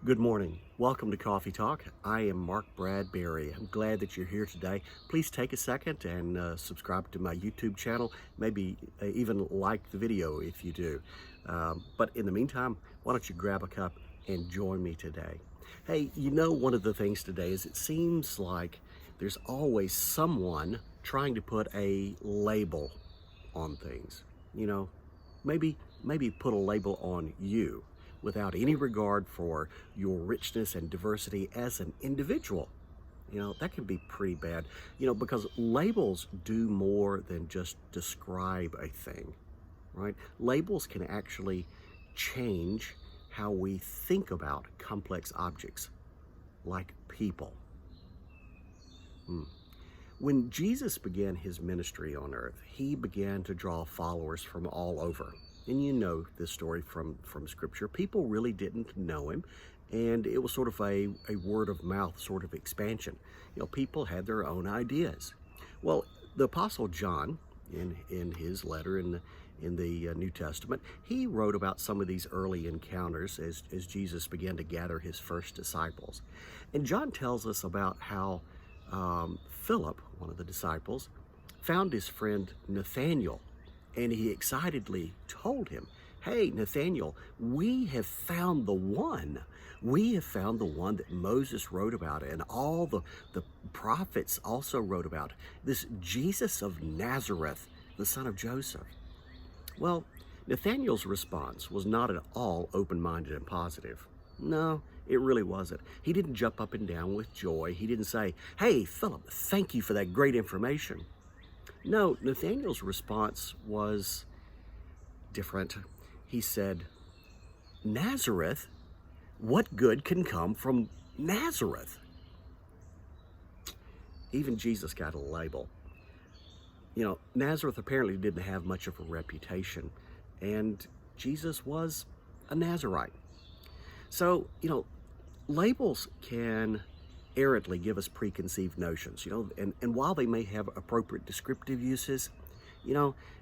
Good morning. Welcome to Coffee Talk. I am Mark Bradberry. I'm glad that you're here today. Please take a second and subscribe to my YouTube channel. Maybe even like the video if you do. But in the meantime, why don't you grab a cup and join me today? Hey, one of the things today is it seems like there's always someone trying to put a label on things. You know, maybe put a label on you without any regard for your richness and diversity as an individual. That can be pretty bad, because labels do more than just describe a thing, right? Labels can actually change how we think about complex objects like people. When Jesus began his ministry on earth, he began to draw followers from all over. And you know this story from Scripture. People really didn't know him, and it was sort of a word of mouth sort of expansion. People had their own ideas. Well, the Apostle John, in his letter in the New Testament, he wrote about some of these early encounters as Jesus began to gather his first disciples. And John tells us about how Philip, one of the disciples, found his friend Nathanael, and he excitedly told him, "Hey, Nathanael, we have found the one. We have found the one that Moses wrote about and all the prophets also wrote about, this Jesus of Nazareth, the son of Joseph." Well, Nathanael's response was not at all open-minded and positive. No, it really wasn't. He didn't jump up and down with joy. He didn't say, "Hey, Philip, thank you for that great information." No, Nathanael's response was different. He said, "Nazareth? What good can come from Nazareth?" Even Jesus got a label. Nazareth apparently didn't have much of a reputation, and Jesus was a Nazarite. So, labels can errantly give us preconceived notions, and while they may have appropriate descriptive uses,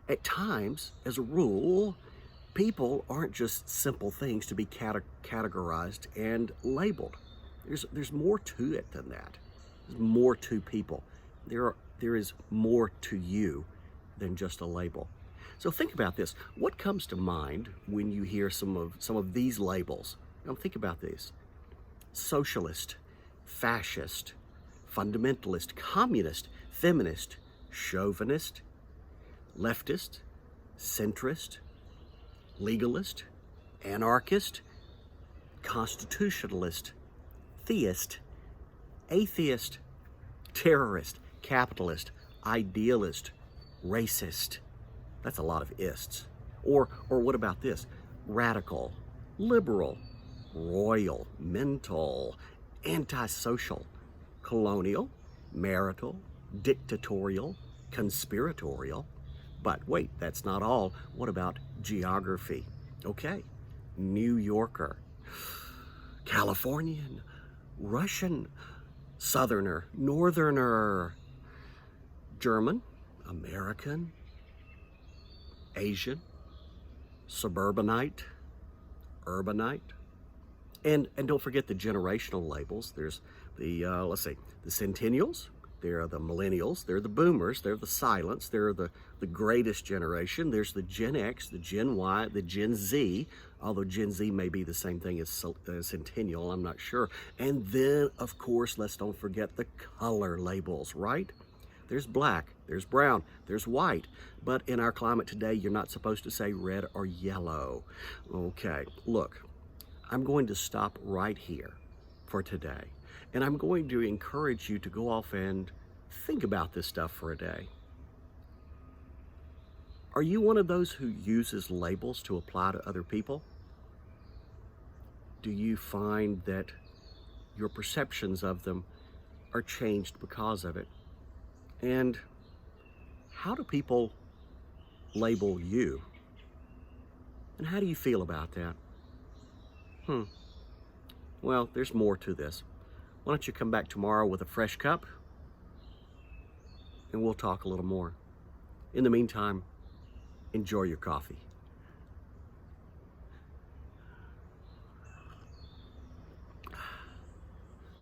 at times, as a rule, people aren't just simple things to be categorized and labeled. There's more to it than that. There's more to people. There is more to you than just a label. So think about this. What comes to mind when you hear some of these labels? Think about these: socialist, fascist, fundamentalist, communist, feminist, chauvinist, leftist, centrist, legalist, anarchist, constitutionalist, theist, atheist, terrorist, capitalist, idealist, racist. That's a lot of ists. Or what about this? Radical, liberal, royal, mental, antisocial, colonial, marital, dictatorial, conspiratorial. But wait, that's not all. What about geography? Okay, New Yorker, Californian, Russian, Southerner, Northerner, German, American, Asian, suburbanite, urbanite. And don't forget the generational labels. There's the, the centennials, there the millennials, there the boomers, they're the silents, they're the greatest generation. There's the Gen X, the Gen Y, the Gen Z, although Gen Z may be the same thing as centennial, I'm not sure. And then, of course, let's don't forget the color labels, right? There's black, there's brown, there's white. But in our climate today, you're not supposed to say red or yellow. Okay, look, I'm going to stop right here for today. And I'm going to encourage you to go off and think about this stuff for a day. Are you one of those who uses labels to apply to other people? Do you find that your perceptions of them are changed because of it? And how do people label you? And how do you feel about that? Well, there's more to this. Why don't you come back tomorrow with a fresh cup and we'll talk a little more. In the meantime, enjoy your coffee.